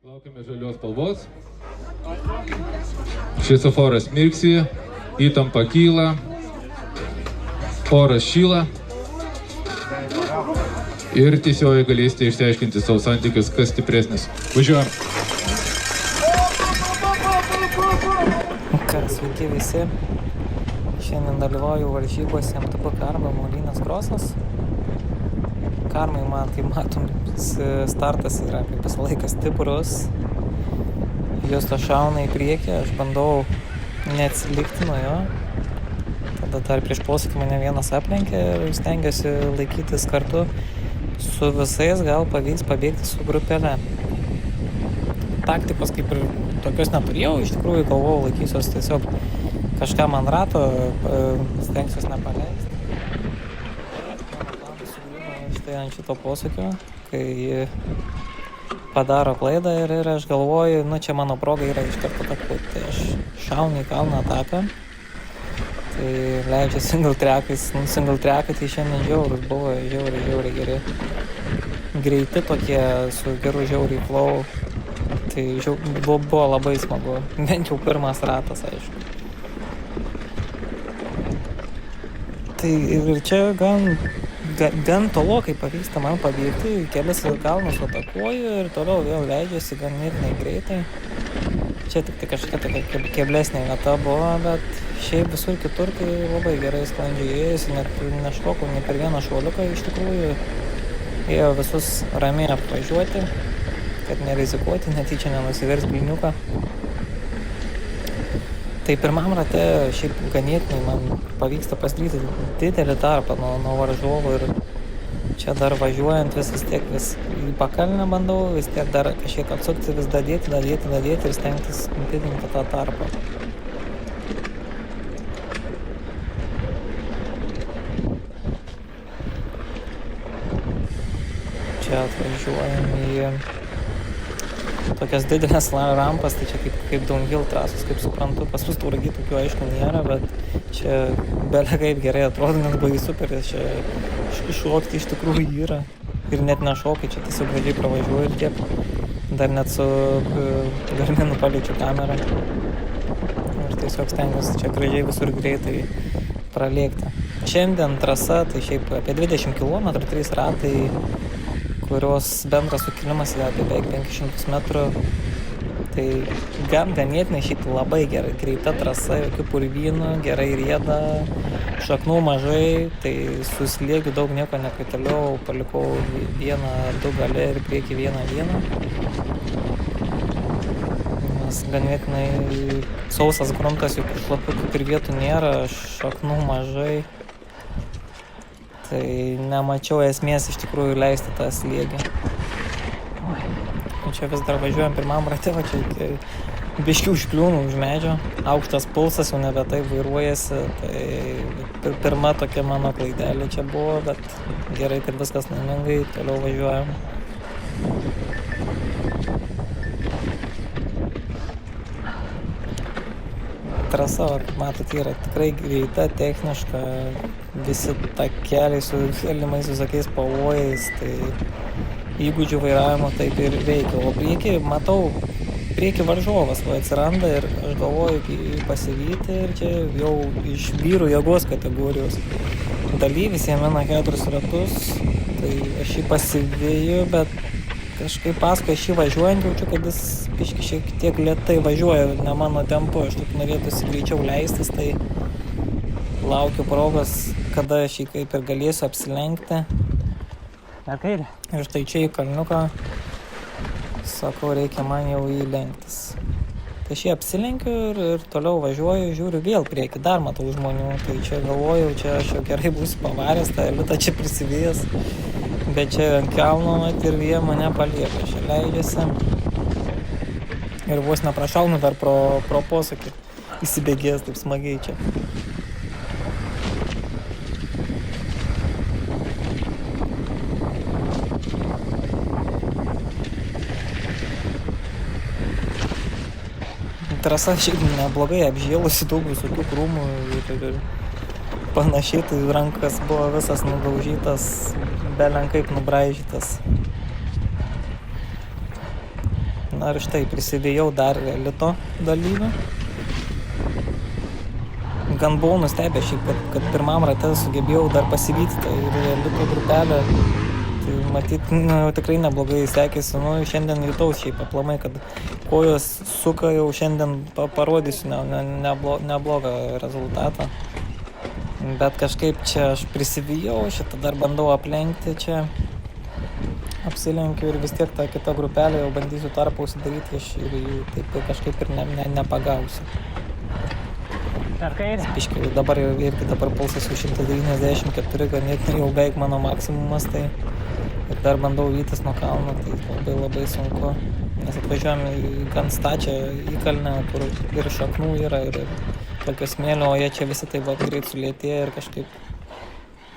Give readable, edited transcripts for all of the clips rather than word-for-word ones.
Laukiame žalios spalvos. Šviesoforas mirksi, įtampa kyla, oras šyla. Ir tiesiogiai galėsite išsiaiškinti savo santykius, kas stipresnis. Važiuojam. Sveiki visi. Šiandien dalyvauju varžybose MTB Karma Molynas Krosas. Karmai man, kaip matom, startas yra kaip visą laiką stiprus. Justo šauna į priekį, aš bandau neatsilikti nuo jo. Tada dar prieš posūkį mane vienas aplenkė ir stengiuosi laikytis kartu su visais, gal pavyks pabėgti su grupelė. Taktikos kaip ir tokios neturėjau, iš tikrųjų galvojau laikysiuos tiesiog kažką man rato, stengsiuos nepaleisti. Štai ant šito posūkio, kai padaro klaidą ir aš galvoju, čia mano proga yra iš karto atakuoti. Tai aš šaunu į kalną ataką, tai leidžia single trackai, tai šiandien žiaurus buvo, žiauriai geri. Greiti tokie, su geru žiauriai flow, tai buvo labai smagu, bent jau pirmas ratas, aišku. Tai ir čia gan tolokai pavyksta man pabėgti, kelias kalnus atakuoju ir toliau vėl leidžiasi ganėtinai greitai. Čia tik tai kažkokia tokia keblesnė vieta buvo, bet šiaip visur kitur tai labai gerai sklandžiai ėjusi, net nešokau nei per vieną šuoliuką, iš tikrųjų ėjo visus ramiai apvažiuoti, kad nerizikuoti, netyčia nenusivers bliniuką. Tai pirmam rate šiaip ganėtinai man pavyksta pasidaryti didelį tarpą nuo varžovų ir čia dar važiuojant vis tiek į pakalnę bandau, vis tiek dar kažkiek atsukti, vis dadėti ir stengtis didinti tą tarpą. Čia atvažiuojam į tokias didelės rampas, tai čia kaip downhill trasos, kaip suprantu, pas mus Tauragėj tokių aišku nėra, bet čia bele kaip gerai atrodo, nes baisu per čia šokti iš tikrųjų yra. Ir net nešokai, čia tiesiog gražiai pravažiuoju ir tiek. Dar net su Garminu paliečiu kamerą. Ir tiesiog stengiuosi čia gražiai visur greitai pralėkti. Šiandien trasa, tai šiaip apie 20 km, 3 ratai, kurios bendras sukilimas yra apie beveik 500 metrų. Tai ganėtinai šiaip labai gerai, greita trasa, jokių purvynų, gerai rieda, šaknų mažai, tai su slėgiu daug nieko nekaitaliau, palikau 1-2 gale ir priekį 1-1. Nes ganėtinai sausas gruntas, jokių šlapių kaip ir vietų nėra, šaknų mažai. Tai nemačiau esmės iš tikrųjų leisti tą slėgį. Čia vis dar važiuojam pirmam rate, va čia biškių užkliūnų už medžio. Aukštas pulsas, jau nebe taip vairuojasi. Tai pirma tokia mano klaidelė čia buvo, bet gerai, kad viskas laimingai, toliau važiuojam. Trasa, kaip matot, yra tikrai greita, techniška, visi takeliai su galimais visokiais pavojais, tai įgūdžių vairavimo taip ir reikia. O priekį, matau, priekį varžovas atsiranda ir aš galvoju jį pasivyti ir čia jau iš vyrų jėgos kategorijos dalyvis, jame 4 ratus, tai aš jį pasiviju, bet kažkaip paskui aš jį važiuojant jaučiu, kad jis biškį šiek tiek lėtai važiuoja, ne mano tempu, aš taip norėtųsi greičiau leistis, tai laukiu progos, kada aš jį kaip ir galėsiu apsilenkti. Ir štai čia į kalniuką, sakau, reikia man jau jį lenktis. Tai aš jį apsilenkiu ir toliau važiuoju, žiūriu vėl priekį, dar matau žmonių, tai čia galvojau, čia aš jau gerai būsiu pavaręs, tą elitą čia prisivėjęs. Bet čia ant kelno ir jie mane palieka, čia leidžiasi. Ir vos neprašaunu dar pro posūkį, įsibėgėjęs taip smagiai čia. Trasa šiaip neblogai apžėlusi, daug visokių krūmų ir panašiai, tai rankas buvo visas nudaužytas, belenkaip nubraižytas. Na ir štai prisivėjau dar elito dalyvių. Gan buvau nustebę šiaip, kad pirmam rate sugebėjau dar pasivyti tą elito grupelę. Tai matyt, tikrai neblogai sekėsi. Šiandien jutaus šiaip aplamai, kad kojos suka, jau šiandien parodysiu neblogą rezultatą. Bet kažkaip čia aš prisivijau, šitą dar bandau aplenkti čia. Apsilenkiu ir vis tiek tą kitą grupelę jau bandysiu tarpą užsidaryti ir jų taip kažkaip ir nepagausiu. Biškai dabar pulsas jau 194, ganėtinai jau beveik mano maksimumas, tai ir dar bandau vytis nuo kalno, tai labai sunku. Nes atvažiuojam į gan stačią įkalnę, kur ir šaknų yra, ir tokio smėlio, o jie čia visi taip greit sulėtėja ir kažkaip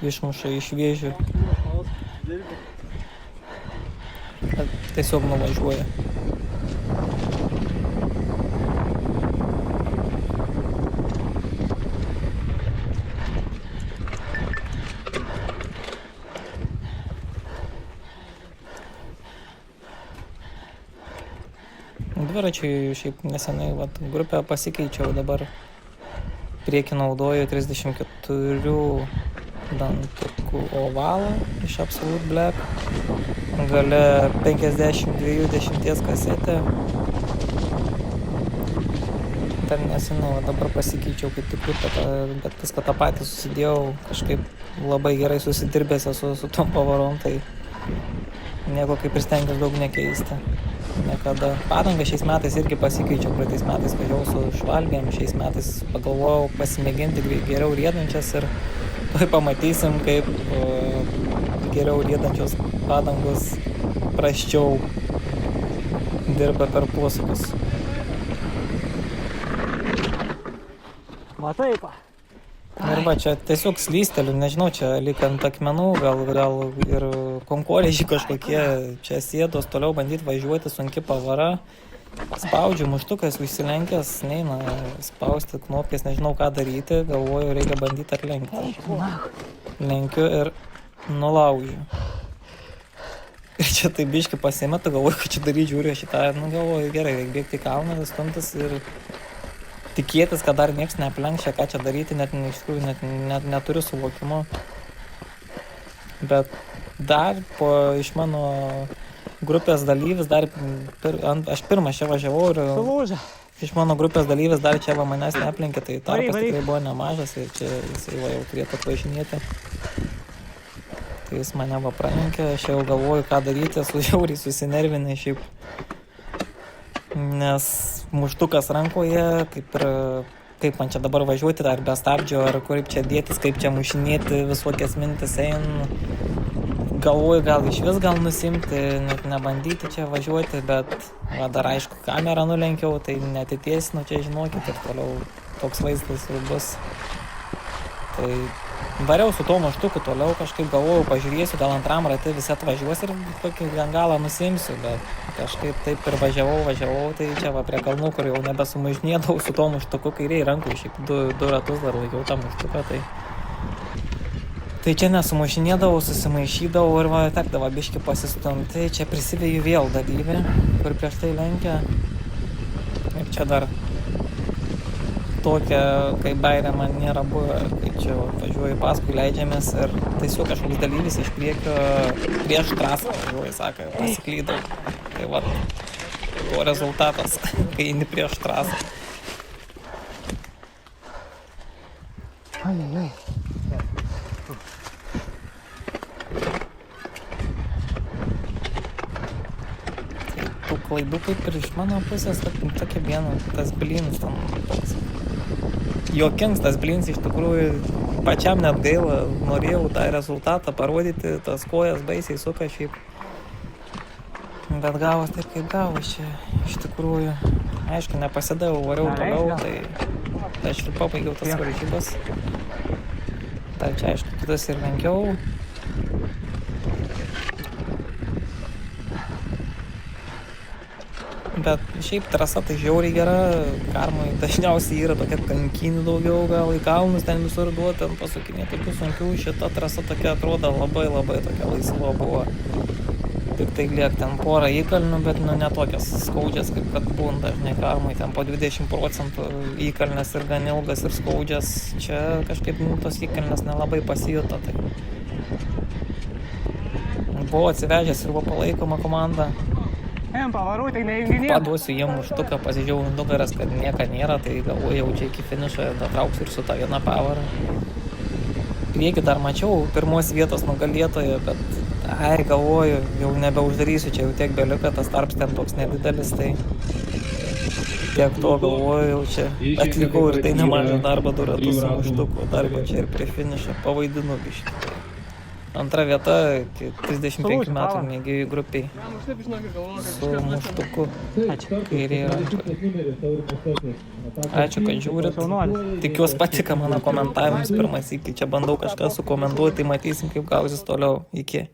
išmuša iš vėžių. Tiesiog nuvažiuoja. Dviračiai šiaip nesenai grupę pasikeičiau, dabar priekį naudoju 34 dantukų ovalą iš Absolute Black, gale 52-10 kasetę. Dar nesenai, dabar pasikeičiau kaip tik grupę, bet viską tą patį susidėjau, kažkaip labai gerai susidirbęs esu su tom pavarom, tai nieko kaip ir stengiuosi daug nekeisti. Niekada. Padangą šiais metais irgi pasikeičiau, praeitais metais važiavau su švalgėm, šiais metais pagalvojau pasimėginti geriau riedančias ir pamatysim, kaip geriau riedančios padangos prasčiau dirba per posūkius. Matai, pa? Ir va, čia tiesiog slysteliu, nežinau, čia lyg ant akmenų, gal ir konkorėžiai kažkokie, čia sėdos, toliau bandyti važiuoti, sunki pavara. Spaudžiu muštukas, užsilenkęs, neina spausti knopkės, nežinau ką daryti, galvoju, reikia bandyti atlenkti. Lenkiu ir nulaužiu. Ir čia taip biški pasimetu, galvoju, kad čia daryti, žiūriu šitą, galvoju, gerai, reikia bėgti į kalną, stumtis ir tikėtis, kad dar nieks neaplenks čia, ką čia daryti, net iš tikrųjų neturiu suvokimo. Bet dar iš mano grupės dalyvis, aš pirmas čia važiavau ir iš mano grupės dalyvis dar čia manęs neaplenkė, tai tarpas tikrai buvo nemažas ir čia jisai jau turėtų atvažinėti. Tai jis mane pralenkė, aš jau galvoju, ką daryti, esu žiauriai susinervinę šiaip. Nes muštukas rankoje, kaip man čia dabar važiuoti, ar be stabdžio, ar kaip čia dėtis, kaip čia mušinėti, visokias mintis galvoju, gal iš vis nusimti, net nebandyti čia važiuoti, bet dar aišku, kamerą nulenkiau, tai netitiesinu čia, žinokit, ir toliau toks vaizdas jau bus. Tai variau su to muštuku toliau, kažkaip galvojau, pažiūrėsiu, gal antram rate visi atvažiuos ir tokį galą nusimsiu, bet kažkaip taip ir važiavau, tai čia prie kalnų, kur jau nebesumužinėdavau su to muštuku kairiai rankui, šiaip du ratus dar laikiau tą muštuką, tai čia nesumušinėdavau, susimaišydavau ir tekdavo biškį pasistumti, čia prisivėju vėl dalyvį, kur prieš tai lenkia ir čia dar tokia, kaip bairė man nėra buvę, kai čia važiuoju paskui, leidžiamės ir tiesiog kažkoks dalyvis iš priekio prieš trasą važiuoju, sako, pasiklydau. Tai to rezultatas, kai eini prieš trasą. Tų klaidų kaip ir iš mano pusės, tokia viena, tas blynas tam toks. Juokings tas blins, iš tikrųjų pačiam net gaila, norėjau tą rezultatą parodyti, tas kojas baisiai suka šiaip. Bet gavos taip kaip gavos čia, iš tikrųjų. Aišku, nepasidavau, variau toliau, tai aš ir pabaigiau tas varžybas. Tai čia aišku, kitas ir lenkiau. Bet šiaip trasa tai žiauriai gera, Karmoj dažniausiai yra tokia kankynių daugiau, gal į kalnus ten visur duoti, ten pasukinė tokių sunkių, šita trasa tokia atrodo labai tokia laisva buvo. tik tai liek ten porą įkalnių, bet nu netokias skaudžias, kaip kad būna dažnai karmai, ten po 20% įkalnės ir gan ilgas ir skaudžias, čia kažkaip nu, tos įkalnės nelabai pasijuto. Tai. Buvau atsivežęs ir buvo palaikoma komanda. Paduosiu jiem užtuką, pasižiūrėjau nugaras, kad nieka nėra, tai galvoju jau čia iki finišo datrauksiu ir su ta viena pavarą. Priekį dar mačiau pirmos vietos nugalėtoją, bet galvoju, jau nebeuždarysiu, čia jau tiek beliuka, tas tarps ten toks nedidelis, tai tiek to galvoju, jau čia atlikau ir tai nemažą darbą du ratus su muštuku, darbą čia ir prie finišo pavaidinu biškį. Antra vieta, 35 metų mėgėjų grupiai su muštuku kairėje rankoje. Ačiū, kad žiūrit. Tikiuosi patika mano komentavimams pirmas iki. Čia bandau kažką sukomentuoti, matysim kaip gausis toliau. Iki.